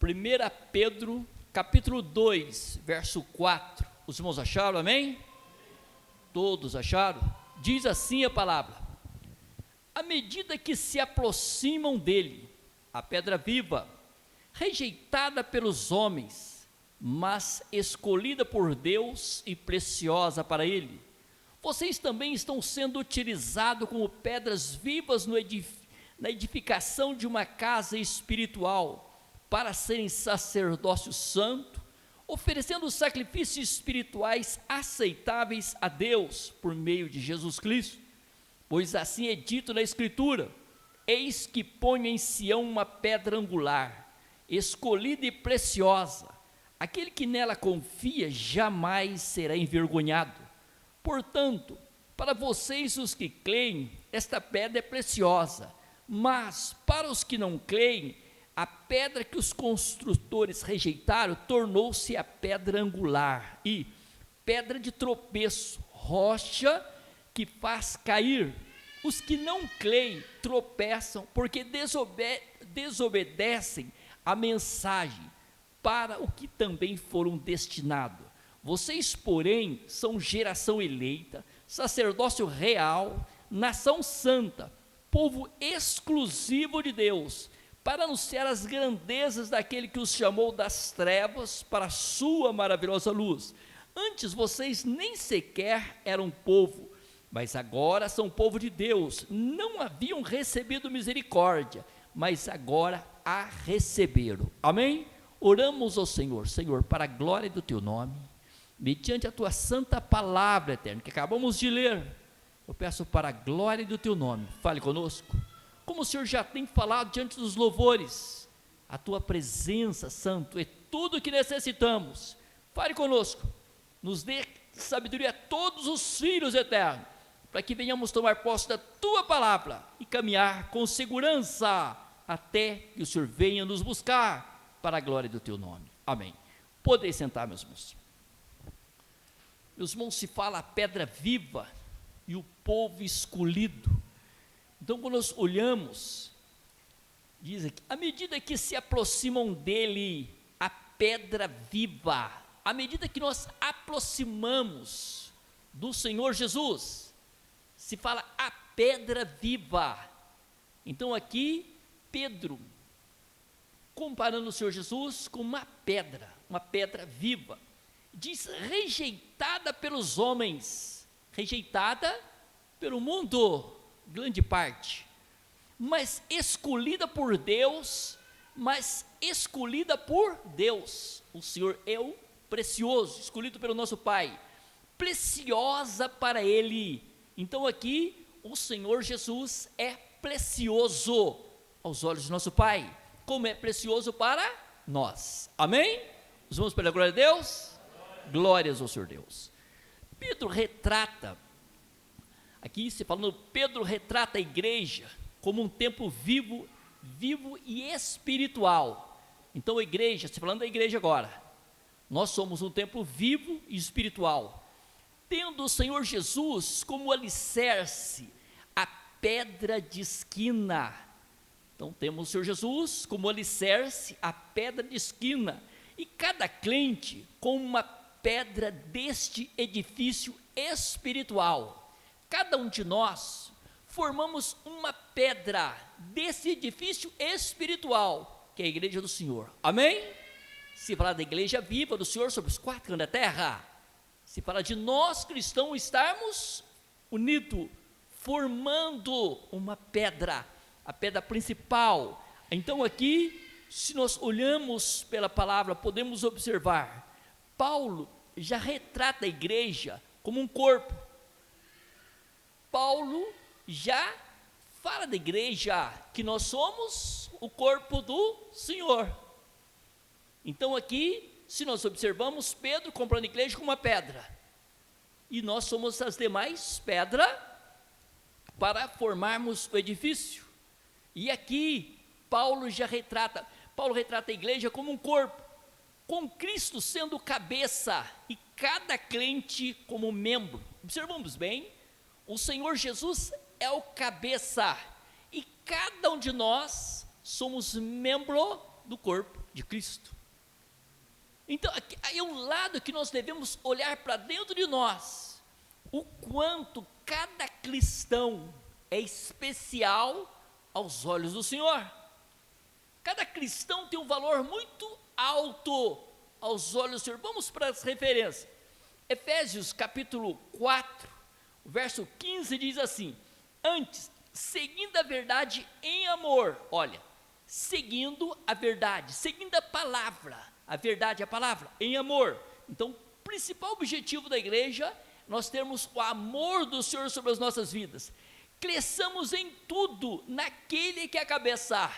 1 Pedro, capítulo 2, verso 4. Os irmãos acharam, amém? Todos acharam? Diz assim a palavra: à medida que se aproximam dele, a pedra viva, rejeitada pelos homens, mas escolhida por Deus e preciosa para ele, vocês também estão sendo utilizados como pedras vivas na edificação de uma casa espiritual, para serem sacerdócio santo, oferecendo sacrifícios espirituais aceitáveis a Deus por meio de Jesus Cristo. Pois assim é dito na Escritura: eis que ponho em Sião uma pedra angular, escolhida e preciosa, aquele que nela confia jamais será envergonhado. Portanto, para vocês os que creem, esta pedra é preciosa, mas para os que não creem, a pedra que os construtores rejeitaram tornou-se a pedra angular e pedra de tropeço, rocha que faz cair. Os que não creem tropeçam porque desobedecem a mensagem para o que também foram destinados. Vocês, porém, são geração eleita, sacerdócio real, nação santa, povo exclusivo de Deus, para anunciar as grandezas daquele que os chamou das trevas para a sua maravilhosa luz. Antes vocês nem sequer eram povo, mas agora são povo de Deus. Não haviam recebido misericórdia, mas agora a receberam. Amém? Oramos ao Senhor. Senhor, para a glória do teu nome, mediante a tua santa palavra eterna, que acabamos de ler, eu peço para a glória do teu nome, fale conosco, como o Senhor já tem falado diante dos louvores. A tua presença, Santo, é tudo o que necessitamos. Fale conosco, nos dê sabedoria a todos os filhos eternos, para que venhamos tomar posse da tua palavra e caminhar com segurança até que o Senhor venha nos buscar, para a glória do teu nome. Amém. Podeis sentar, meus irmãos. Meus irmãos, se fala a pedra viva e o povo escolhido. Então, quando nós olhamos, diz aqui, à medida que se aproximam dele, a pedra viva, à medida que nós aproximamos do Senhor Jesus, se fala a pedra viva. Então aqui, Pedro, comparando o Senhor Jesus com uma pedra viva, diz rejeitada pelos homens, rejeitada pelo mundo, grande parte, mas escolhida por Deus, o Senhor é o precioso, escolhido pelo nosso Pai, preciosa para Ele. Então aqui, o Senhor Jesus é precioso aos olhos de nosso Pai, como é precioso para nós, amém? Nós vamos pela glória de Deus? Glórias ao Senhor Deus. Pedro retrata, aqui se falando, Pedro retrata a igreja como um templo vivo e espiritual. Então a igreja, se falando da igreja agora, nós somos um templo vivo e espiritual, tendo o Senhor Jesus como alicerce, a pedra de esquina. Então temos o Senhor Jesus como alicerce, a pedra de esquina, e cada crente com uma pedra deste edifício espiritual. Cada um de nós formamos uma pedra desse edifício espiritual, que é a igreja do Senhor, amém? Se fala da igreja viva do Senhor sobre os quatro cantos da terra, se fala de nós cristãos estarmos unidos, formando uma pedra, a pedra principal. Então aqui, se nós olhamos pela palavra, podemos observar, Paulo já retrata a igreja como um corpo. Paulo já fala da igreja que nós somos o corpo do Senhor. Então aqui, se nós observamos, Pedro comparando a igreja com uma pedra, e nós somos as demais pedras para formarmos o edifício. E aqui Paulo retrata a igreja como um corpo, com Cristo sendo cabeça e cada crente como membro. Observamos bem, o Senhor Jesus é o cabeça e cada um de nós somos membro do corpo. de Cristo. Então, aqui é um lado que nós devemos olhar para dentro de nós, o quanto cada cristão é especial aos olhos do Senhor. Cada cristão tem um valor muito alto aos olhos do Senhor. Vamos para as referências. Efésios capítulo 4, o verso 15 diz assim: antes, seguindo a verdade em amor, olha, seguindo a verdade, seguindo a verdade é a palavra, em amor. Então, o principal objetivo da igreja, nós temos o amor do Senhor sobre as nossas vidas. Cresçamos em tudo naquele que é a cabeça,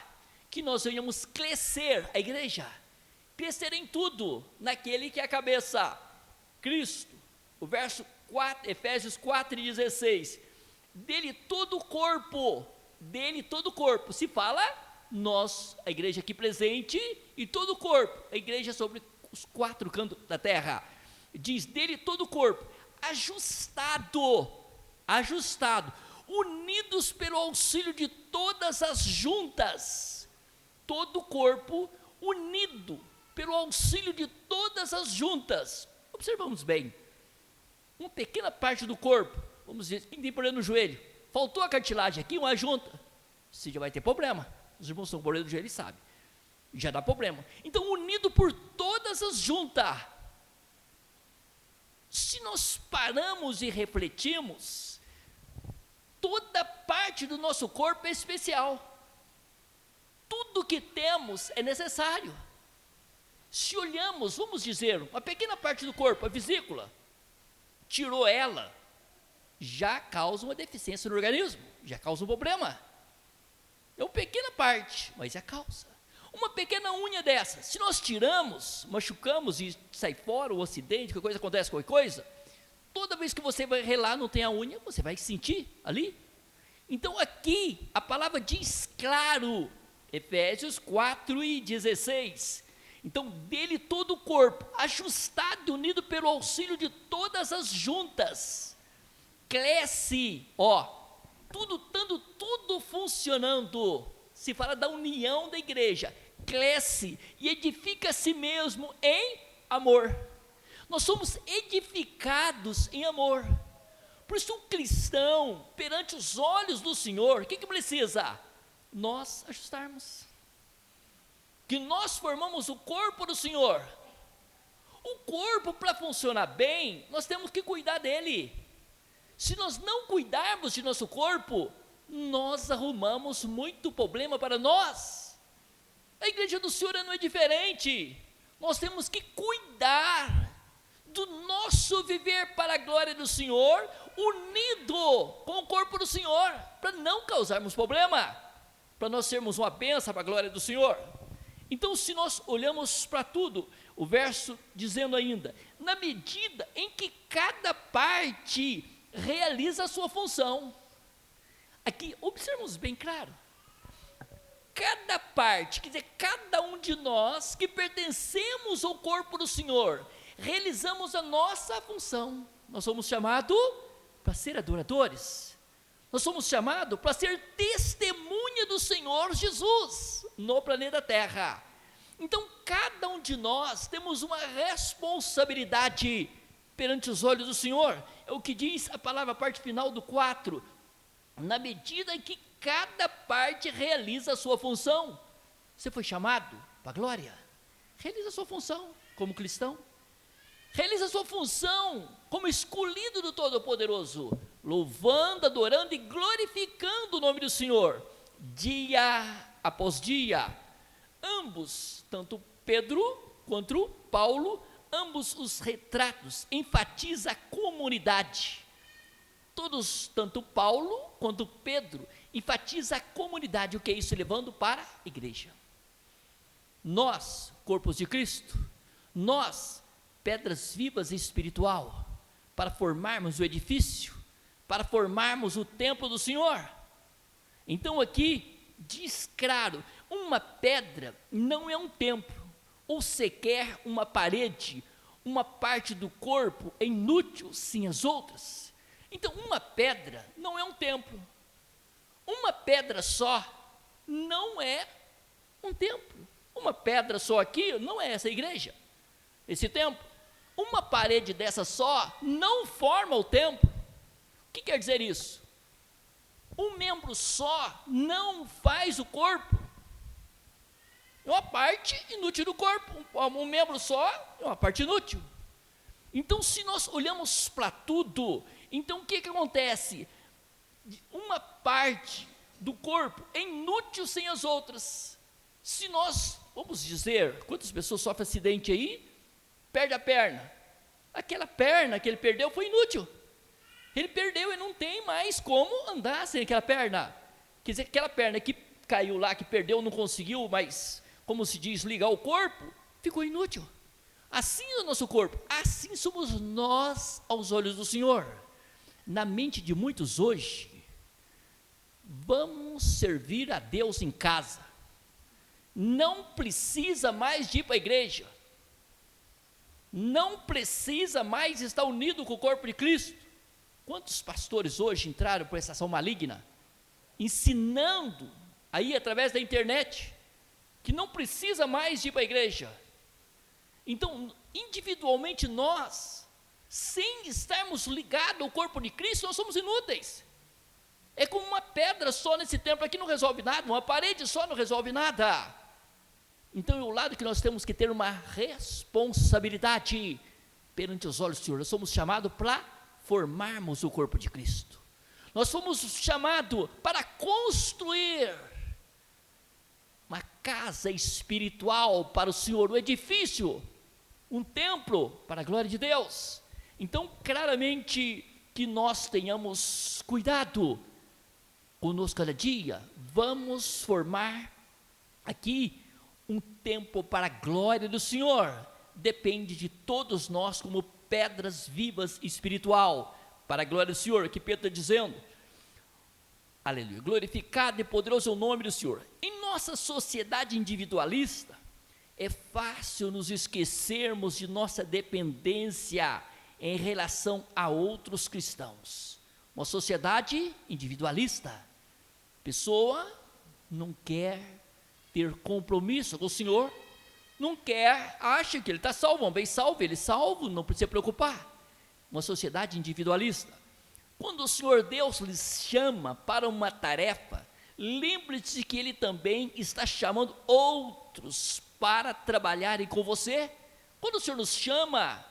que nós venhamos crescer, a igreja, crescer em tudo naquele que é a cabeça, Cristo. O verso 4, Efésios 4,16, dele todo o corpo, se fala nós, a igreja aqui presente, e todo o corpo, a igreja sobre os 4 cantos da terra, diz dele todo o corpo, ajustado, unidos pelo auxílio de todas as juntas, todo o corpo unido pelo auxílio de todas as juntas. Observamos bem, uma pequena parte do corpo, vamos dizer, quem tem problema no joelho, faltou a cartilagem aqui, uma junta, você já vai ter problema. Os irmãos estão com problema no joelho, eles sabem, já dá problema. Então, unido por todas as juntas, se nós paramos e refletimos, toda parte do nosso corpo é especial, tudo que temos é necessário. Se olhamos, vamos dizer, uma pequena parte do corpo, a vesícula, tirou ela, já causa uma deficiência no organismo, já causa um problema. É uma pequena parte, mas é a causa. Uma pequena unha dessa, se nós tiramos, machucamos e sai fora, o acidente, qualquer coisa acontece, qualquer coisa, toda vez que você vai relar, não tem a unha, você vai sentir ali. Então aqui, a palavra diz claro, Efésios 4,16, então dele todo o corpo, ajustado, unido pelo auxílio de todas as juntas, cresce, tudo funcionando, se fala da união da igreja, cresce e edifica a si mesmo em amor. Nós somos edificados em amor. Por isso, um cristão, perante os olhos do Senhor, o que precisa? Nós ajustarmos, que nós formamos o corpo do Senhor. O corpo, para funcionar bem, nós temos que cuidar dele. Se nós não cuidarmos de nosso corpo, nós arrumamos muito problema para nós. A igreja do Senhor não é diferente. Nós temos que cuidar do nosso viver para a glória do Senhor, unido com o corpo do Senhor, para não causarmos problema, para nós sermos uma bênção para a glória do Senhor. Então, se nós olhamos para tudo, o verso dizendo ainda, na medida em que cada parte realiza a sua função. Aqui, observamos bem claro, cada parte, quer dizer, cada um de nós que pertencemos ao corpo do Senhor, realizamos a nossa função. Nós somos chamados para ser adoradores, nós somos chamados para ser testemunha do Senhor Jesus no planeta Terra. Então, cada um de nós temos uma responsabilidade perante os olhos do Senhor. É o que diz a palavra, a parte final do 4, na medida em que cada parte realiza a sua função. Você foi chamado para a glória, realiza a sua função como cristão, realiza a sua função como escolhido do Todo-Poderoso, louvando, adorando e glorificando o nome do Senhor, dia após dia. Ambos, tanto Pedro quanto Paulo, ambos os retratos enfatiza a comunidade. Todos, tanto Paulo quanto Pedro, enfatiza a comunidade. O que é isso? Levando para a igreja. Nós, corpos de Cristo, nós, pedras vivas e espiritual, para formarmos o edifício, para formarmos o templo do Senhor. Então aqui diz claro, uma pedra não é um templo, ou sequer uma parede, uma parte do corpo é inútil sem as outras. Então uma pedra não é um templo, uma pedra só não é um templo. Uma pedra só aqui não é essa igreja, esse templo. Uma parede dessa só não forma o templo. O que quer dizer isso? Um membro só não faz o corpo. É uma parte inútil do corpo. Um membro só é uma parte inútil. Então, se nós olhamos para tudo, então o que acontece? Uma parte do corpo é inútil sem as outras. Se nós, vamos dizer, quantas pessoas sofrem acidente aí, perde a perna. Aquela perna que ele perdeu foi inútil. Ele perdeu e não tem mais como andar sem aquela perna. Quer dizer, aquela perna que caiu lá, que perdeu, não conseguiu mais, como se diz, ligar o corpo, ficou inútil. Assim é o nosso corpo, assim somos nós aos olhos do Senhor. Na mente de muitos hoje, vamos servir a Deus em casa. Não precisa mais de ir para a igreja. Não precisa mais estar unido com o corpo de Cristo. Quantos pastores hoje entraram por essa ação maligna, ensinando aí através da internet, que não precisa mais ir para a igreja? Então, individualmente nós, sem estarmos ligados ao corpo de Cristo, nós somos inúteis. É como uma pedra só nesse templo aqui não resolve nada, uma parede só não resolve nada. Então é o lado que nós temos que ter uma responsabilidade perante os olhos do Senhor. Nós somos chamados para formarmos o corpo de Cristo. Nós fomos chamados para construir uma casa espiritual para o Senhor, um edifício, um templo para a glória de Deus. Então, claramente, que nós tenhamos cuidado conosco cada dia. Vamos formar aqui um templo para a glória do Senhor. Depende de todos nós como pedras vivas espiritual, para a glória do Senhor, que Pedro está dizendo, aleluia, glorificado e poderoso é o nome do Senhor. Em nossa sociedade individualista, é fácil nos esquecermos de nossa dependência em relação a outros cristãos. Uma sociedade individualista, pessoa não quer ter compromisso com o Senhor, não quer, acha que ele está salvo, bem salvo, ele salvo, não precisa preocupar. Uma sociedade individualista. Quando o Senhor Deus lhes chama para uma tarefa, lembre-se que Ele também está chamando outros para trabalharem com você. Quando o Senhor nos chama,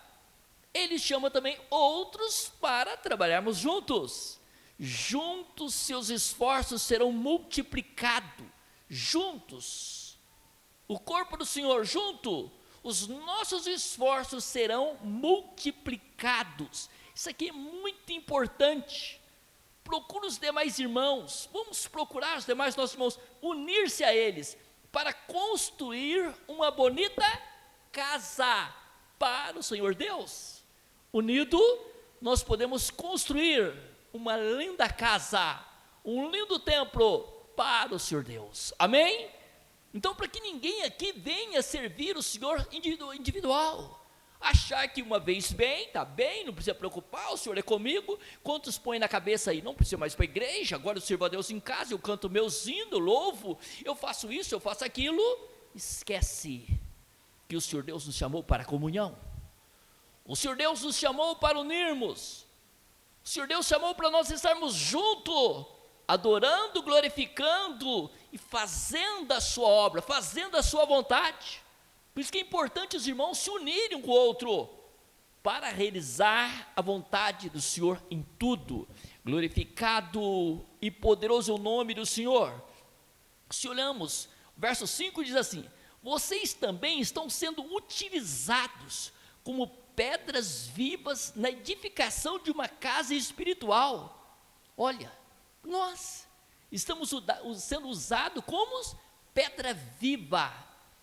Ele chama também outros para trabalharmos juntos. Juntos seus esforços serão multiplicados. Juntos, o corpo do Senhor, junto, os nossos esforços serão multiplicados. Isso aqui é muito importante. Procure os demais irmãos, vamos procurar os demais nossos irmãos, unir-se a eles, para construir uma bonita casa para o Senhor Deus. Unido, nós podemos construir uma linda casa, um lindo templo para o Senhor Deus. Amém? Então, para que ninguém aqui venha servir o Senhor individual, achar que uma vez bem, está bem, não precisa preocupar, o Senhor é comigo. Quantos põem na cabeça aí, não precisa mais para a igreja, agora eu sirvo a Deus em casa, eu canto meus hinos, louvo, eu faço isso, eu faço aquilo. Esquece que o Senhor Deus nos chamou para a comunhão, o Senhor Deus nos chamou para unirmos, o Senhor Deus chamou para nós estarmos juntos, adorando, glorificando e fazendo a sua obra, fazendo a sua vontade. Por isso que é importante os irmãos se unirem um com o outro, para realizar a vontade do Senhor em tudo. Glorificado e poderoso é o nome do Senhor. Se olhamos, o verso 5 diz assim: vocês também estão sendo utilizados como pedras vivas na edificação de uma casa espiritual. Olha, nós estamos sendo usados como pedra viva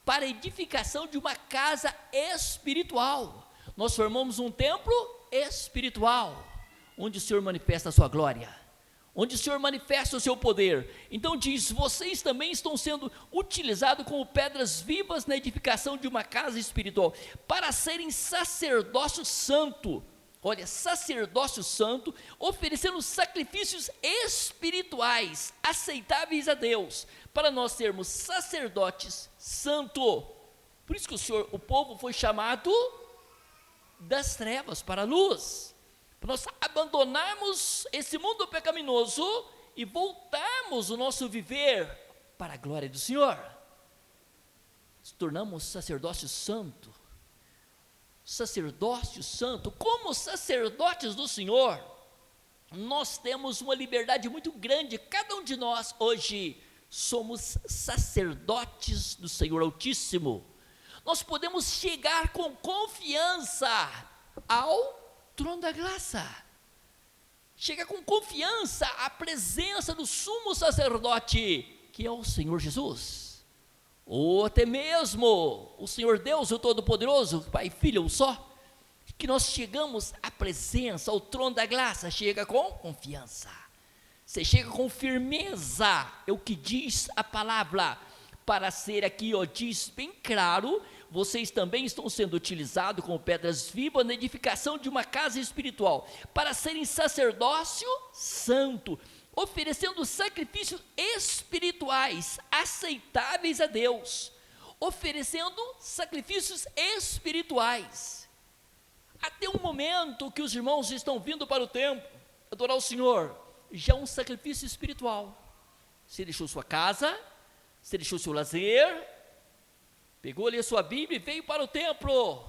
para a edificação de uma casa espiritual. Nós formamos um templo espiritual, onde o Senhor manifesta a sua glória, onde o Senhor manifesta o seu poder. Então diz, vocês também estão sendo utilizados como pedras vivas na edificação de uma casa espiritual, para serem sacerdócio santo, Olha, sacerdócio santo, oferecendo sacrifícios espirituais, aceitáveis a Deus, para nós sermos sacerdotes santo. Por isso que o povo foi chamado das trevas para a luz, para nós abandonarmos esse mundo pecaminoso e voltarmos o nosso viver para a glória do Senhor. Nos tornamos sacerdócio santo. Sacerdócio santo, como sacerdotes do Senhor, nós temos uma liberdade muito grande. Cada um de nós hoje somos sacerdotes do Senhor Altíssimo. Nós podemos chegar com confiança ao trono da graça, chegar com confiança à presença do sumo sacerdote, que é o Senhor Jesus, ou até mesmo o Senhor Deus, o Todo-Poderoso, Pai, Filho, um só, que nós chegamos à presença, ao trono da graça, chega com confiança, você chega com firmeza, é o que diz a palavra, para ser aqui, diz bem claro, vocês também estão sendo utilizados como pedras vivas na edificação de uma casa espiritual, para serem sacerdócio santo, oferecendo sacrifícios espirituais, aceitáveis a Deus, oferecendo sacrifícios espirituais, até o momento que os irmãos estão vindo para o templo, adorar o Senhor, já é um sacrifício espiritual, você deixou sua casa, você deixou seu lazer, pegou ali a sua Bíblia e veio para o templo,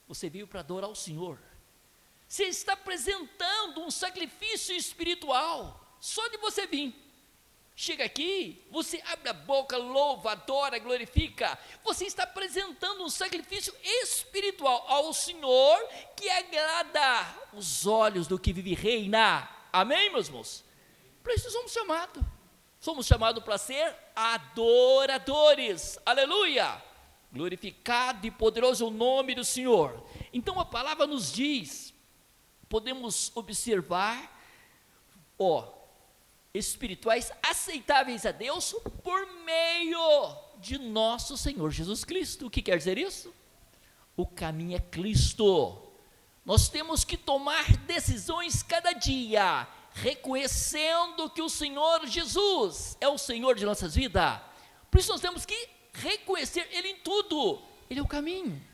você veio para adorar o Senhor, você está apresentando um sacrifício espiritual, só de você vir, chega aqui, você abre a boca, louva, adora, glorifica, você está apresentando um sacrifício espiritual ao Senhor, que agrada os olhos do que vive e reina, amém meus irmãos? Para isso somos chamados para ser adoradores, aleluia, glorificado e poderoso o nome do Senhor. Então a palavra nos diz, podemos observar, espirituais aceitáveis a Deus por meio de nosso Senhor Jesus Cristo. O que quer dizer isso? O caminho é Cristo. Nós temos que tomar decisões cada dia, reconhecendo que o Senhor Jesus é o Senhor de nossas vidas. Por isso nós temos que reconhecer Ele em tudo. Ele é o caminho.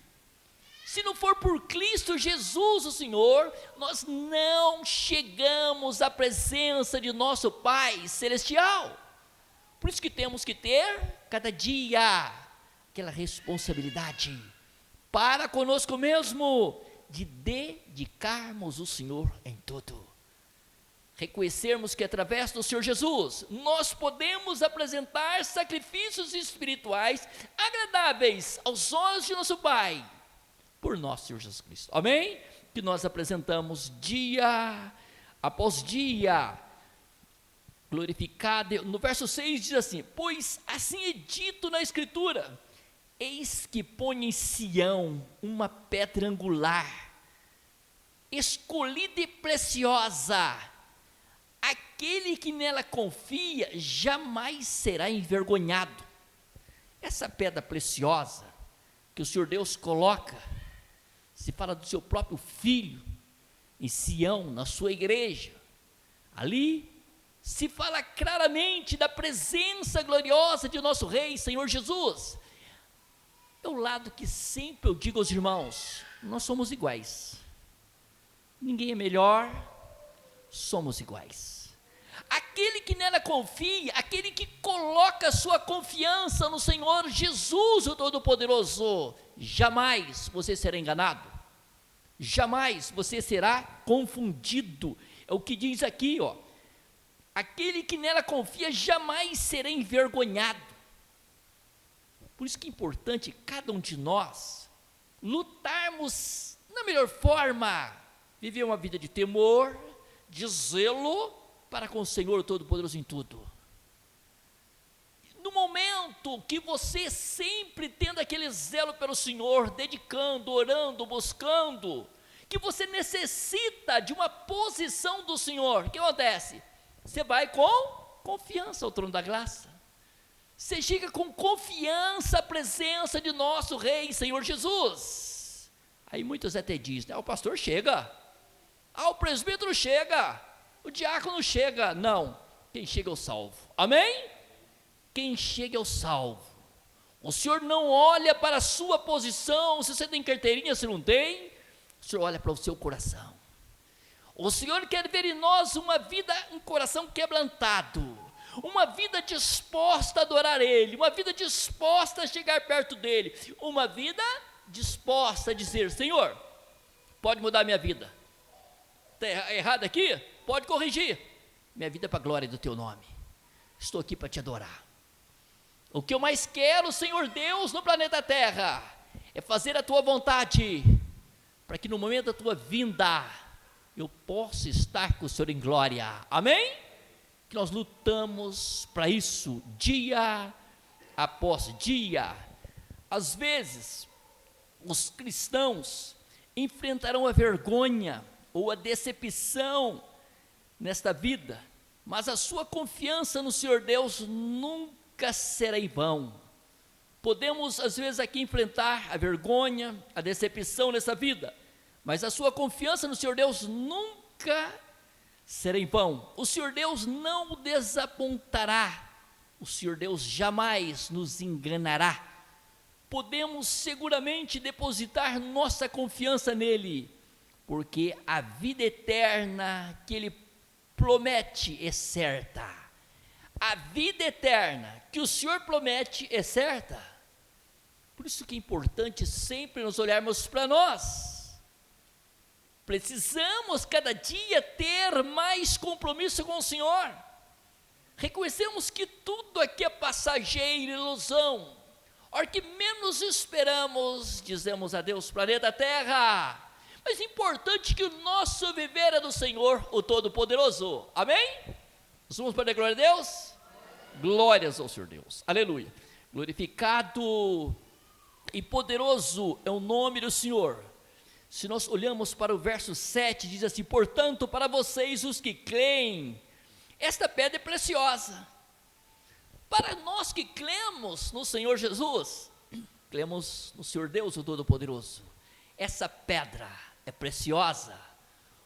Se não for por Cristo Jesus, o Senhor, nós não chegamos à presença de nosso Pai Celestial. Por isso que temos que ter, cada dia, aquela responsabilidade, para conosco mesmo, de dedicarmos o Senhor em tudo. Reconhecermos que através do Senhor Jesus, nós podemos apresentar sacrifícios espirituais agradáveis aos olhos de nosso Pai, por nosso Senhor Jesus Cristo, amém? Que nós apresentamos dia após dia, glorificado. No verso 6 diz assim: pois assim é dito na Escritura, eis que põe em Sião uma pedra angular, escolhida e preciosa, aquele que nela confia jamais será envergonhado. Essa pedra preciosa que o Senhor Deus coloca, se fala do seu próprio Filho, em Sião, na sua igreja, ali se fala claramente da presença gloriosa de nosso Rei, Senhor Jesus. É o lado que sempre eu digo aos irmãos, nós somos iguais, ninguém é melhor, somos iguais. Aquele que nela confia, aquele que coloca sua confiança no Senhor Jesus, o Todo-Poderoso, jamais você será enganado, jamais você será confundido. É o que diz aqui, aquele que nela confia jamais será envergonhado. Por isso que é importante cada um de nós lutarmos na melhor forma, viver uma vida de temor, de zelo para com o Senhor Todo-Poderoso em tudo. No momento que você sempre tendo aquele zelo pelo Senhor, dedicando, orando, buscando, que você necessita de uma posição do Senhor, o que acontece? Você vai com confiança ao trono da graça, você chega com confiança à presença de nosso Rei, Senhor Jesus. Aí muitos até dizem, o pastor chega, Ah, o presbítero chega, o diácono chega. Não, quem chega é o salvo. Amém? Quem chega é o salvo. O Senhor não olha para a sua posição, se você tem carteirinha, se não tem. O Senhor olha para o seu coração. O Senhor quer ver em nós uma vida, um coração quebrantado, uma vida disposta a adorar Ele, uma vida disposta a chegar perto dEle, uma vida disposta a dizer: Senhor, pode mudar minha vida. Está errado aqui? Pode corrigir. Minha vida é para a glória do Teu nome. Estou aqui para Te adorar. O que eu mais quero, Senhor Deus, no planeta Terra, é fazer a Tua vontade, para que no momento da Tua vinda, eu possa estar com o Senhor em glória. Amém? Que nós lutamos para isso, dia após dia. Às vezes, os cristãos enfrentarão a vergonha ou a decepção nesta vida, mas a sua confiança no Senhor Deus nunca será em vão. Podemos às vezes aqui enfrentar a vergonha, a decepção nessa vida, mas a sua confiança no Senhor Deus nunca será em vão. O Senhor Deus não o desapontará, o Senhor Deus jamais nos enganará. Podemos seguramente depositar nossa confiança nele, porque a vida eterna que Ele promete é certa. A vida eterna que o Senhor promete é certa. Por isso que é importante sempre nos olharmos para nós. Precisamos cada dia ter mais compromisso com o Senhor. Reconhecemos que tudo aqui é passageiro, ilusão. A hora que menos esperamos, dizemos adeus planeta Terra. Mas é importante que o nosso viver é do Senhor, o Todo-Poderoso. Amém? Nós vamos para a glória a Deus? Glórias ao Senhor Deus. Aleluia. Glorificado e poderoso é o nome do Senhor. Se nós olhamos para o verso 7, diz assim: portanto, para vocês os que creem, esta pedra é preciosa. Para nós que cremos no Senhor Jesus, cremos no Senhor Deus, o Todo-Poderoso, essa pedra é preciosa.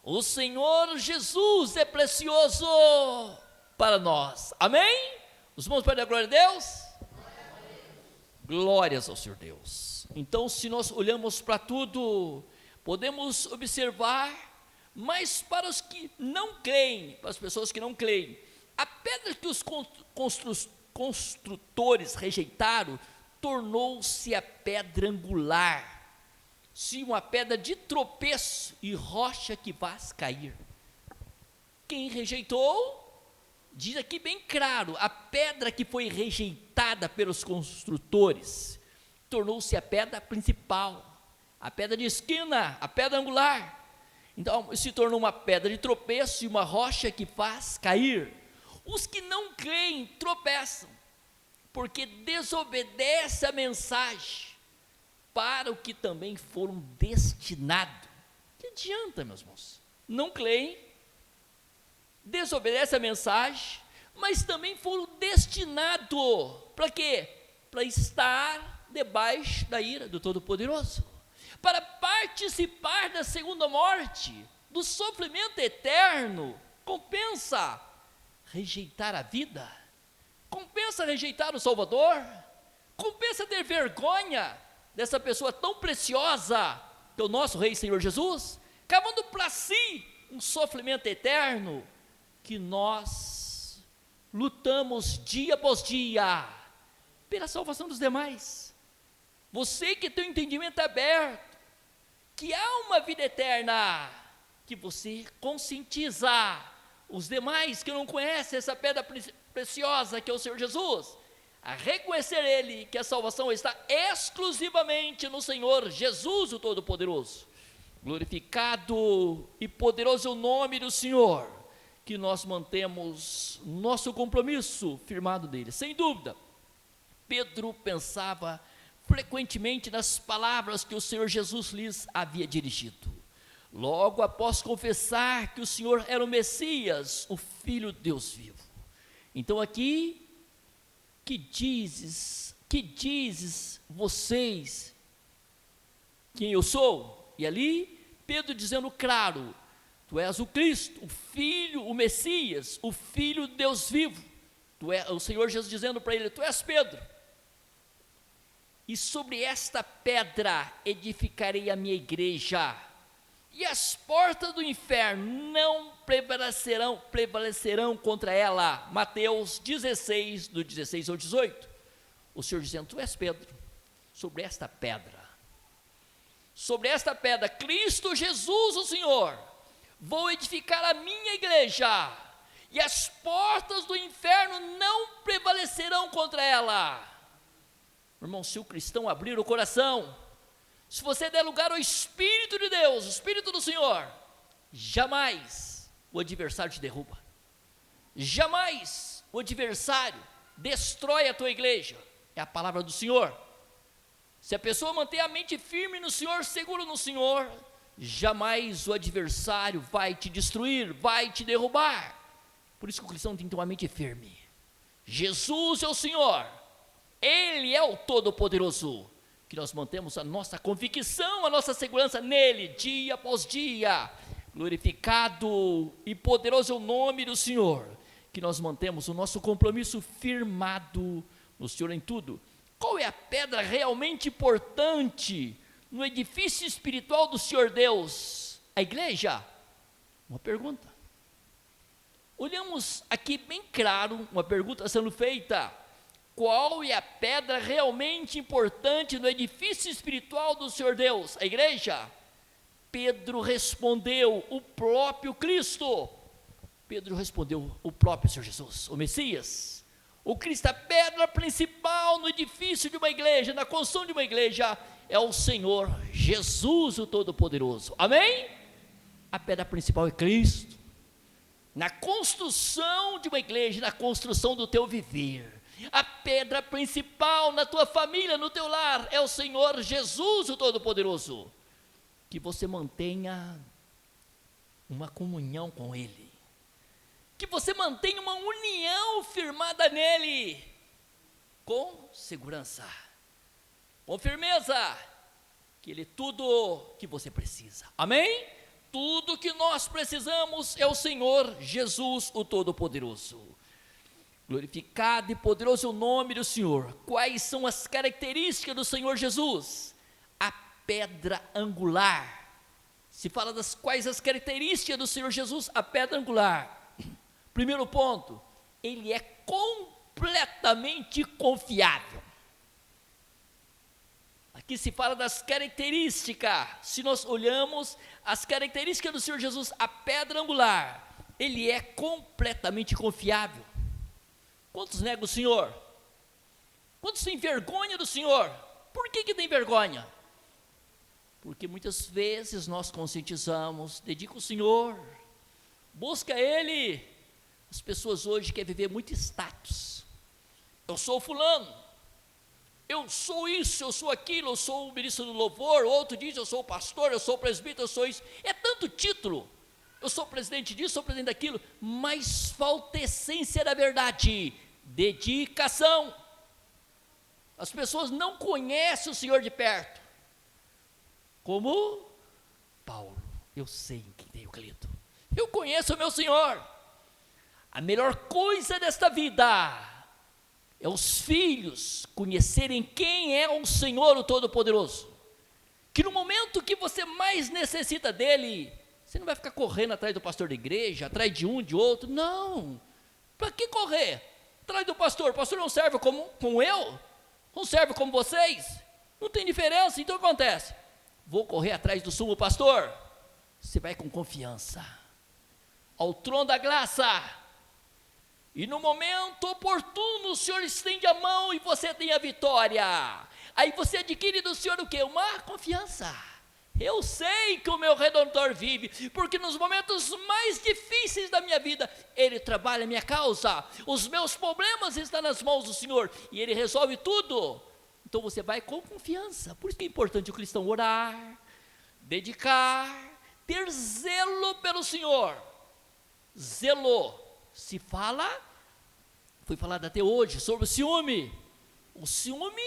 O Senhor Jesus é precioso para nós. Amém? Os irmãos podem dar glória a Deus? Glórias ao Senhor Deus. Então, se nós olhamos para tudo, podemos observar, mas para os que não creem, para as pessoas que não creem, a pedra que os construtores rejeitaram, tornou-se a pedra angular. Sim, uma pedra de tropeço e rocha que faz cair. Quem rejeitou, diz aqui bem claro, a pedra que foi rejeitada pelos construtores, tornou-se a pedra principal, a pedra de esquina, a pedra angular. Então, se tornou uma pedra de tropeço e uma rocha que faz cair. Os que não creem tropeçam, porque desobedecem a mensagem, para o que também foram destinados. Que adianta, meus irmãos? Não creem, desobedecem a mensagem, mas também foram destinados, para quê? Para estar debaixo da ira do Todo-Poderoso, para participar da segunda morte, do sofrimento eterno. Compensa rejeitar a vida? Compensa rejeitar o Salvador? Compensa ter vergonha dessa pessoa tão preciosa, que é o nosso Rei Senhor Jesus, cavando para si um sofrimento eterno, que nós lutamos dia após dia, pela salvação dos demais. Você que tem o entendimento aberto, que há uma vida eterna, que você conscientiza os demais que não conhecem essa pedra preciosa que é o Senhor Jesus, a reconhecer Ele, que a salvação está exclusivamente no Senhor Jesus, o Todo-Poderoso. Glorificado e poderoso é o nome do Senhor, que nós mantemos nosso compromisso firmado nele. Sem dúvida, Pedro pensava frequentemente nas palavras que o Senhor Jesus lhes havia dirigido. Logo após confessar que o Senhor era o Messias, o Filho de Deus vivo. Então aqui, que dizes vocês quem eu sou? E ali, Pedro dizendo claro, Tu és o Cristo, o Filho, o Messias, o Filho de Deus vivo. Tu é o Senhor Jesus dizendo para ele: tu és Pedro, e sobre esta pedra edificarei a minha igreja, e as portas do inferno não prevalecerão contra ela. Mateus 16, do 16 ao 18. O Senhor dizendo: tu és Pedro, sobre esta pedra, Cristo Jesus o Senhor, vou edificar a minha igreja, e as portas do inferno não prevalecerão contra ela. Irmão, se o cristão abrir o coração, se você der lugar ao Espírito de Deus, o Espírito do Senhor, jamais o adversário te derruba, jamais o adversário destrói a tua igreja. É a palavra do Senhor. Se a pessoa manter a mente firme no Senhor, seguro no Senhor, jamais o adversário vai te destruir, vai te derrubar. Por isso que o cristão tem que ter uma mente firme. Jesus é o Senhor, Ele é o Todo-Poderoso. Que nós mantemos a nossa convicção, a nossa segurança nele, dia após dia. Glorificado e poderoso é o nome do Senhor. Que nós mantemos o nosso compromisso firmado no Senhor em tudo. Qual é a pedra realmente importante no edifício espiritual do Senhor Deus? A igreja? Uma pergunta. Olhamos aqui bem claro, uma pergunta sendo feita: qual é a pedra realmente importante no edifício espiritual do Senhor Deus? A igreja? Pedro respondeu: o próprio Cristo. Pedro respondeu: o próprio Senhor Jesus, o Messias. O Cristo, a pedra principal no edifício de uma igreja, na construção de uma igreja, é o Senhor Jesus, o Todo-Poderoso. Amém? A pedra principal é Cristo. Na construção de uma igreja, na construção do teu viver, a pedra principal na tua família, no teu lar, é o Senhor Jesus, o Todo-Poderoso. Que você mantenha uma comunhão com Ele, que você mantenha uma união firmada nele, com segurança, com firmeza, que Ele é tudo que você precisa. Amém? Tudo que nós precisamos é o Senhor Jesus, o Todo-Poderoso. Glorificado e poderoso é o nome do Senhor. Quais são as características do Senhor Jesus? A pedra angular. Se fala das quais as características do Senhor Jesus, a pedra angular. Primeiro ponto, Ele é completamente confiável. Aqui se fala das características. Se nós olhamos as características do Senhor Jesus, a pedra angular, Ele é completamente confiável. Quantos negam o Senhor? Quantos têm vergonha do Senhor? Por que tem vergonha? Porque muitas vezes nós conscientizamos, dedica o Senhor, busca Ele. As pessoas hoje querem viver muito status. Eu sou fulano, eu sou isso, eu sou aquilo, eu sou o ministro do louvor. Outro diz: eu sou o pastor, eu sou o presbítero, eu sou isso. É tanto título. Eu sou presidente disso, sou presidente daquilo, mas falta a essência da verdade: dedicação. As pessoas não conhecem o Senhor de perto, como Paulo. Eu sei em quem tenho crido, eu conheço o meu Senhor. A melhor coisa desta vida é os filhos conhecerem quem é o Senhor, o Todo-Poderoso, que no momento que você mais necessita dEle, você não vai ficar correndo atrás do pastor da igreja, atrás de um, de outro. Não. Para que correr atrás do pastor? O pastor não serve como eu? Não serve como vocês? Não tem diferença. Então o que acontece? Vou correr atrás do sumo pastor. Você vai com confiança ao trono da graça, e no momento oportuno o Senhor estende a mão e você tem a vitória. Aí você adquire do Senhor o quê? Uma confiança. Eu sei que o meu Redentor vive, porque nos momentos mais difíceis da minha vida, Ele trabalha a minha causa. Os meus problemas estão nas mãos do Senhor, e Ele resolve tudo. Então você vai com confiança. Por isso que é importante o cristão orar, dedicar, ter zelo pelo Senhor. Zelo, se fala, foi falado até hoje, sobre o ciúme. O ciúme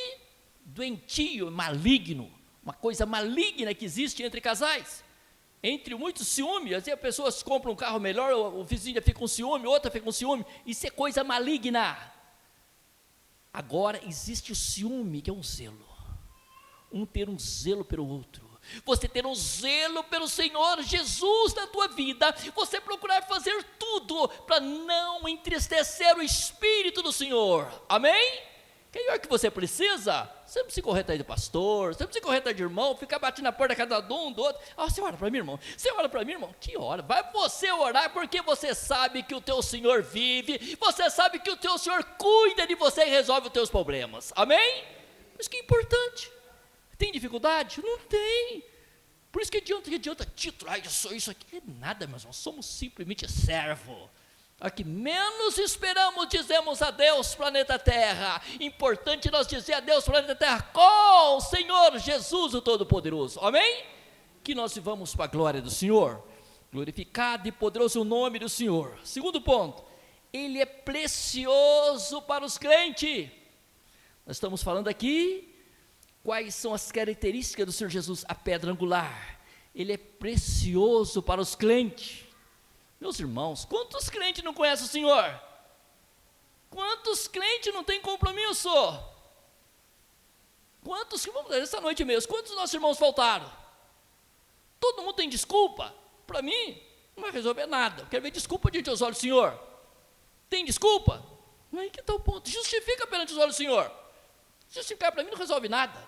doentio, maligno, uma coisa maligna que existe entre casais. Entre muitos ciúmes, às vezes as pessoas compram um carro melhor, o vizinho já fica com ciúme, outra fica com ciúme, isso é coisa maligna. Agora existe o ciúme, que é um zelo, ter um zelo pelo outro, você ter um zelo pelo Senhor Jesus na tua vida, você procurar fazer tudo para não entristecer o Espírito do Senhor, amém? Que hora que você precisa, você não precisa correr atrás de pastor, você não precisa correr atrás de irmão, ficar batendo na porta cada um do outro. Você ora para mim, irmão, você ora para mim, irmão, que hora? Vai você orar, porque você sabe que o teu Senhor vive, você sabe que o teu Senhor cuida de você e resolve os teus problemas, amém? Isso que é importante. Tem dificuldade? Não tem. Por isso que adianta título, eu sou isso aqui, é nada, meus irmãos, somos simplesmente servo. A que menos esperamos, dizemos adeus, planeta Terra. Importante nós dizer adeus, planeta Terra, com o Senhor Jesus, o Todo-Poderoso, amém? Que nós vivamos para a glória do Senhor, glorificado e poderoso o nome do Senhor. Segundo ponto, Ele é precioso para os crentes. Nós estamos falando aqui, quais são as características do Senhor Jesus, a pedra angular. Ele é precioso para os crentes. Meus irmãos, quantos crentes não conhecem o Senhor? Quantos crentes não têm compromisso? Quantos, essa noite mesmo, quantos dos nossos irmãos faltaram? Todo mundo tem desculpa? Para mim, não vai resolver nada. Eu quero ver desculpa diante dos olhos do Senhor. Tem desculpa? Aí que está o ponto. Justifica perante os olhos do Senhor. Justificar para mim não resolve nada.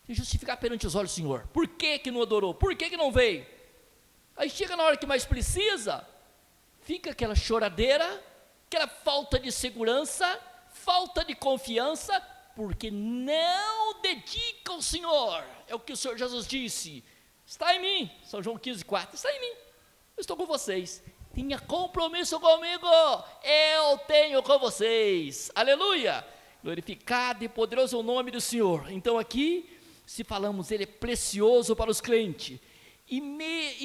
Tem que justificar perante os olhos do Senhor. Por que que não adorou? Por que que não veio? Aí chega na hora que mais precisa, fica aquela choradeira, aquela falta de segurança, falta de confiança, porque não dedica ao Senhor. É o que o Senhor Jesus disse, está em mim, São João 15:4, está em mim, eu estou com vocês, tenha compromisso comigo, eu tenho com vocês, aleluia, glorificado e poderoso é o nome do Senhor. Então aqui, se falamos, Ele é precioso para os crentes, e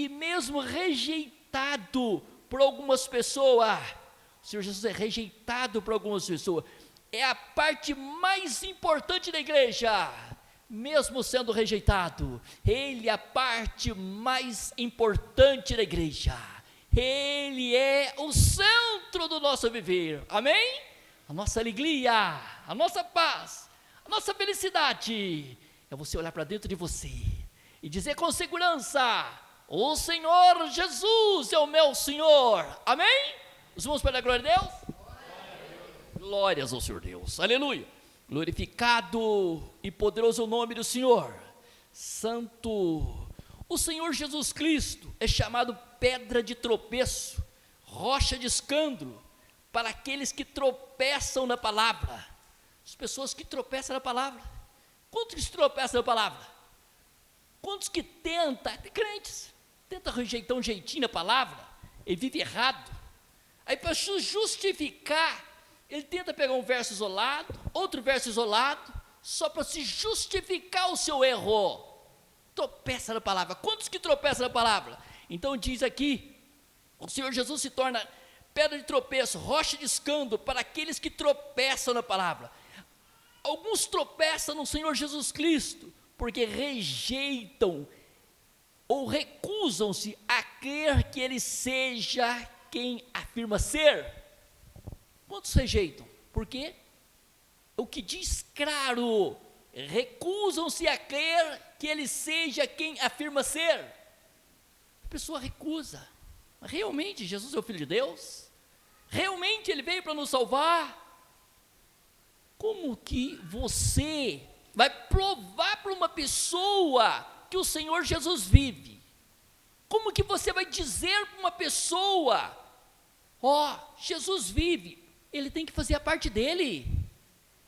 mesmo rejeitado por algumas pessoas, o Senhor Jesus é rejeitado por algumas pessoas, é a parte mais importante da igreja, mesmo sendo rejeitado, Ele é a parte mais importante da igreja, Ele é o centro do nosso viver, amém? A nossa alegria, a nossa paz, a nossa felicidade, é você olhar para dentro de você, e dizer com segurança, o Senhor Jesus é o meu Senhor, amém? Os irmãos para a glória de Deus? Glórias ao Senhor Deus, aleluia, glorificado e poderoso o nome do Senhor, santo. O Senhor Jesus Cristo é chamado pedra de tropeço, rocha de escândalo, para aqueles que tropeçam na palavra, as pessoas que tropeçam na palavra. Quantos que tropeçam na palavra? Quantos que tentam, crentes, tenta rejeitar um jeitinho na palavra, ele vive errado, aí para justificar, ele tenta pegar um verso isolado, outro verso isolado, só para se justificar o seu erro, tropeça na palavra. Quantos que tropeçam na palavra? Então diz aqui, o Senhor Jesus se torna pedra de tropeço, rocha de escândalo, para aqueles que tropeçam na palavra. Alguns tropeçam no Senhor Jesus Cristo, porque rejeitam, ou recusam-se a crer que Ele seja quem afirma ser. Quantos rejeitam? Por quê? O que diz claro, recusam-se a crer que Ele seja quem afirma ser. A pessoa recusa, realmente Jesus é o Filho de Deus? Realmente Ele veio para nos salvar? Como que você vai provar para uma pessoa que o Senhor Jesus vive? Como que você vai dizer para uma pessoa, Jesus vive, ele tem que fazer a parte dele?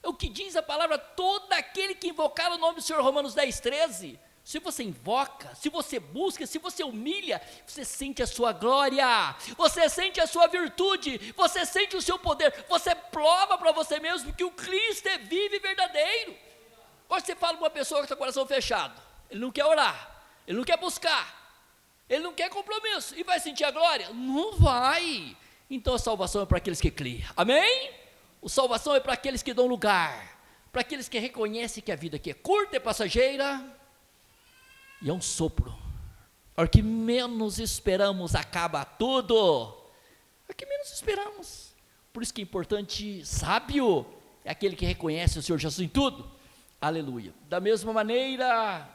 É o que diz a palavra, todo aquele que invocar o nome do Senhor, Romanos 10:13, se você invoca, se você busca, se você humilha, você sente a sua glória, você sente a sua virtude, você sente o seu poder, você prova para você mesmo que o Cristo é vivo e verdadeiro. Agora você fala para uma pessoa que está com o coração fechado, ele não quer orar, ele não quer buscar, ele não quer compromisso, e vai sentir a glória? Não vai. Então a salvação é para aqueles que creem, amém? A salvação é para aqueles que dão lugar, para aqueles que reconhecem que a vida aqui é curta, é passageira, e é um sopro, A hora que menos esperamos, acaba tudo. A hora que menos esperamos. Por isso que é importante, sábio é aquele que reconhece o Senhor Jesus em tudo. Aleluia. Da mesma maneira,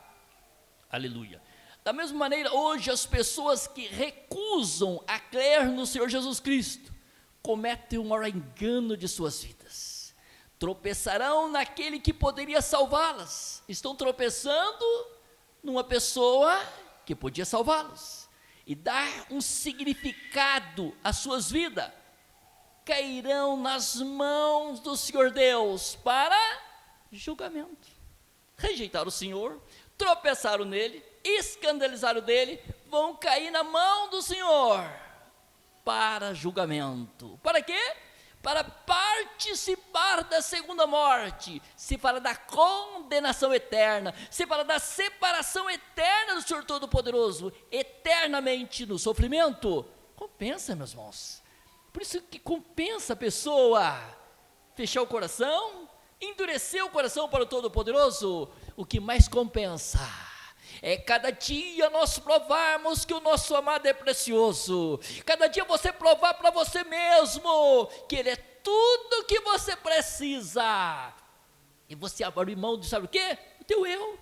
aleluia. Da mesma maneira, hoje as pessoas que recusam a crer no Senhor Jesus Cristo, cometem o maior engano de suas vidas. Tropeçarão naquele que poderia salvá-las. Estão tropeçando numa pessoa que podia salvá-los e dar um significado às suas vidas. Cairão nas mãos do Senhor Deus para julgamento. Rejeitaram o Senhor, tropeçaram nele, escandalizaram dele, vão cair na mão do Senhor para julgamento. Para quê? Para participar da segunda morte. Se fala da condenação eterna, se fala da separação eterna do Senhor Todo-Poderoso, eternamente no sofrimento. Compensa, meus irmãos. Por isso que compensa a pessoa fechar o coração, endurecer o coração para o Todo-Poderoso. O que mais compensa é cada dia nós provarmos que o nosso amado é precioso. Cada dia você provar para você mesmo que Ele é tudo que você precisa. E você abre mão de sabe o quê? O teu eu.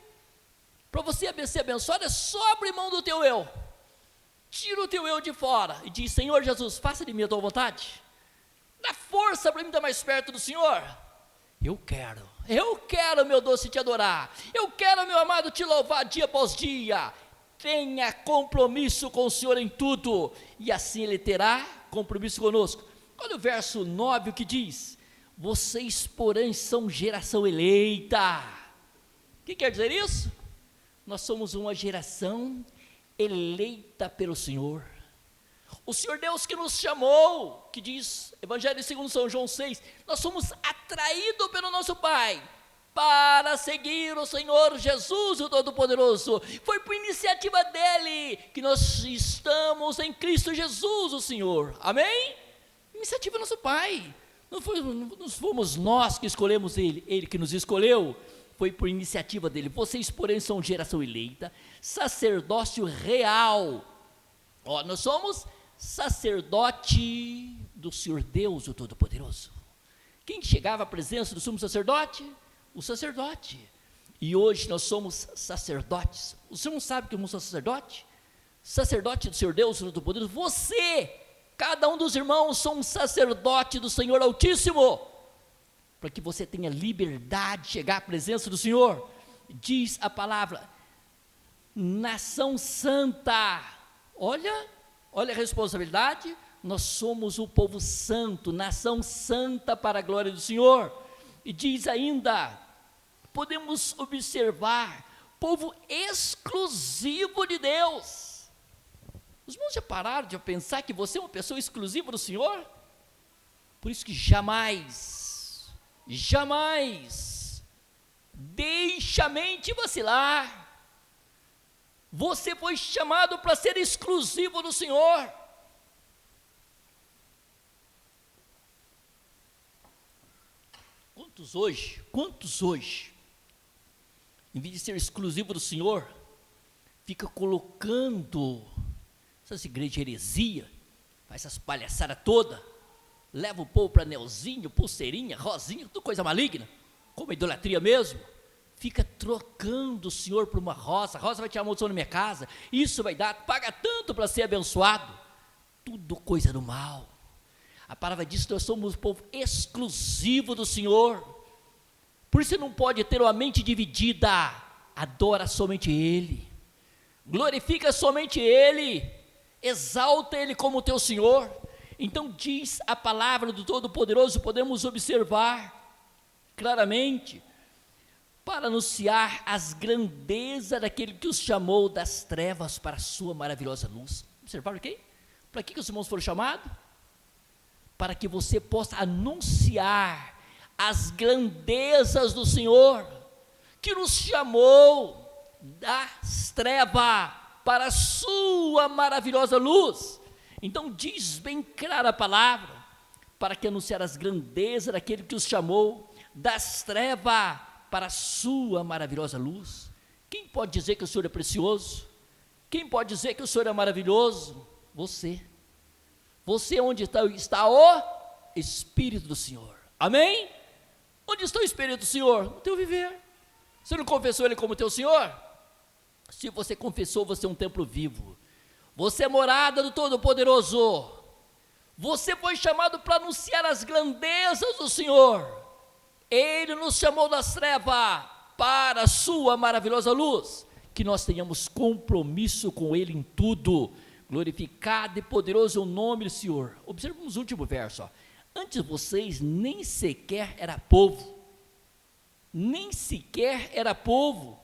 Para você ser abençoado é só abrir mão do teu eu. Tira o teu eu de fora e diz: Senhor Jesus, faça de mim a tua vontade. Dá força para mim estar mais perto do Senhor. Eu quero, meu doce, te adorar. Eu quero, meu amado, te louvar dia após dia. Tenha compromisso com o Senhor em tudo, e assim Ele terá compromisso conosco. Olha o verso 9, o que diz: vocês, porém, são geração eleita. O que quer dizer isso? Nós somos uma geração eleita pelo Senhor. O Senhor Deus que nos chamou, que diz, Evangelho segundo São João 6, nós somos atraídos pelo nosso Pai, para seguir o Senhor Jesus, o Todo-Poderoso. Foi por iniciativa dEle, que nós estamos em Cristo Jesus, o Senhor, amém? Iniciativa do nosso Pai, não fomos nós que escolhemos Ele, Ele que nos escolheu, foi por iniciativa dEle. Vocês, porém, são geração eleita, sacerdócio real. Nós somos sacerdote do Senhor Deus, o Todo-Poderoso. Quem chegava à presença do sumo sacerdote? O sacerdote. E hoje nós somos sacerdotes. O senhor não sabe que eu sou sacerdote? Sacerdote do Senhor Deus, o Todo-Poderoso. Você, cada um dos irmãos, são um sacerdote do Senhor Altíssimo, para que você tenha liberdade de chegar à presença do Senhor. Diz a palavra, nação santa. Olha a responsabilidade. Nós somos o povo santo, nação santa para a glória do Senhor. E diz ainda, podemos observar, povo exclusivo de Deus. Os irmãos já pararam de pensar que você é uma pessoa exclusiva do Senhor? Por isso que jamais deixe a mente vacilar. Você foi chamado para ser exclusivo do Senhor. Quantos hoje, em vez de ser exclusivo do Senhor, fica colocando essas igrejas de heresia, faz essas palhaçadas todas, leva o povo para anelzinho, pulseirinha, rosinha, tudo coisa maligna, como idolatria mesmo. Fica trocando o Senhor por uma rosa. A rosa vai tirar a maldição na minha casa, isso vai dar, paga tanto para ser abençoado. Tudo coisa do mal. A palavra diz que nós somos o povo exclusivo do Senhor. Por isso você não pode ter uma mente dividida. Adora somente Ele, glorifica somente Ele, exalta Ele como teu Senhor. Então diz a palavra do Todo-Poderoso, podemos observar claramente, para anunciar as grandezas daquele que os chamou das trevas para a sua maravilhosa luz. Observaram aqui? Para que os irmãos foram chamados? Para que você possa anunciar as grandezas do Senhor, que nos chamou das trevas para a sua maravilhosa luz. Então diz bem clara a palavra, para que anunciar as grandezas daquele que os chamou das trevas para a sua maravilhosa luz. Quem pode dizer que o Senhor é precioso? Quem pode dizer que o Senhor é maravilhoso? Você. Você onde está o Espírito do Senhor. Amém? Onde está o Espírito do Senhor? No teu viver. Você não confessou Ele como teu Senhor? Se você confessou, você é um templo vivo. Você é morada do Todo-Poderoso. Você foi chamado para anunciar as grandezas do Senhor. Ele nos chamou das trevas para a sua maravilhosa luz. Que nós tenhamos compromisso com Ele em tudo. Glorificado e poderoso é o nome do Senhor. Observamos o último verso. Ó. Antes vocês nem sequer era povo. Nem sequer era povo.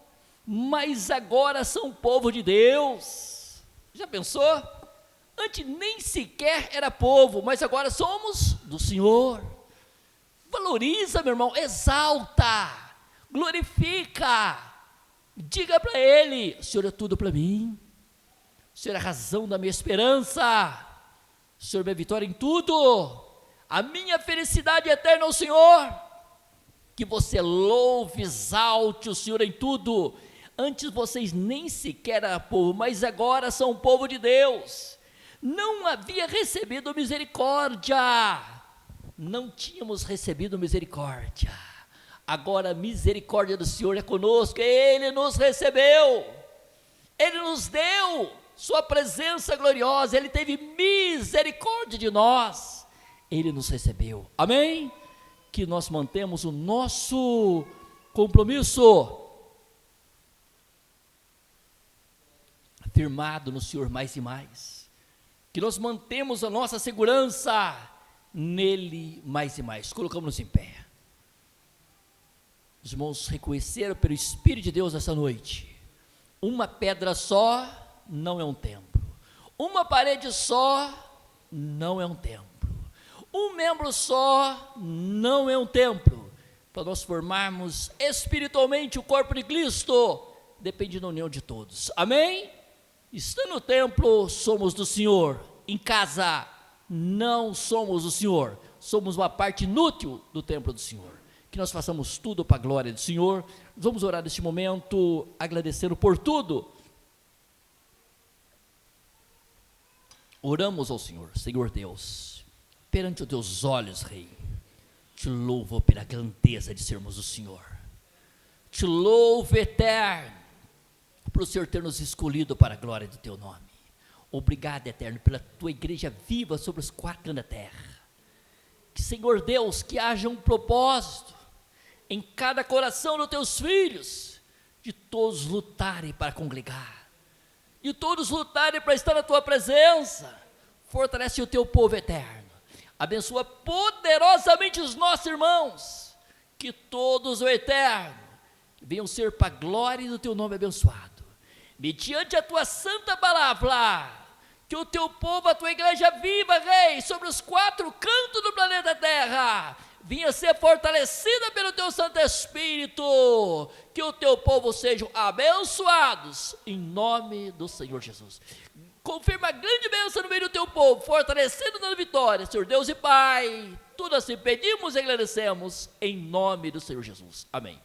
Mas agora são povo de Deus. Já pensou? Antes nem sequer era povo, mas agora somos do Senhor. Valoriza, meu irmão, exalta, glorifica, diga para Ele: o Senhor é tudo para mim, o Senhor é a razão da minha esperança, o Senhor é minha vitória em tudo, a minha felicidade eterna é o Senhor. Que você louve, exalte o Senhor em tudo. Antes vocês nem sequer eram povo, mas agora são povo de Deus. Não havia recebido misericórdia, não tínhamos recebido misericórdia. Agora a misericórdia do Senhor é conosco. Ele nos recebeu, Ele nos deu sua presença gloriosa, Ele teve misericórdia de nós, Ele nos recebeu. Amém? Que nós mantemos o nosso compromisso firmado no Senhor mais e mais, que nós mantemos a nossa segurança nele mais e mais. Colocamos-nos em pé. Os irmãos reconheceram pelo Espírito de Deus essa noite: uma pedra só não é um templo, uma parede só não é um templo, um membro só não é um templo. Para nós formarmos espiritualmente o corpo de Cristo, depende da união de todos. Amém? Estando no templo, somos do Senhor. Em casa, não somos do Senhor. Somos uma parte inútil do templo do Senhor. Que nós façamos tudo para a glória do Senhor. Vamos orar neste momento, agradecendo por tudo. Oramos ao Senhor. Senhor Deus, perante os teus olhos, Rei, te louvo pela grandeza de sermos o Senhor. Te louvo, eterno, por o Senhor ter nos escolhido para a glória do teu nome. Obrigado, eterno, pela tua igreja viva sobre os quatro cantos da terra. Que, Senhor Deus, que haja um propósito em cada coração dos teus filhos, de todos lutarem para congregar, de todos lutarem para estar na tua presença. Fortalece o teu povo eterno, abençoa poderosamente os nossos irmãos, que todos, o eterno, venham ser para a glória do teu nome abençoado. Mediante a tua santa palavra, que o teu povo, a tua igreja viva, Rei, sobre os quatro cantos do planeta Terra, venha ser fortalecida pelo teu Santo Espírito, que o teu povo sejam abençoados, em nome do Senhor Jesus. Confirma a grande bênção no meio do teu povo, fortalecendo na vitória, Senhor Deus e Pai. Tudo assim pedimos e agradecemos, em nome do Senhor Jesus. Amém.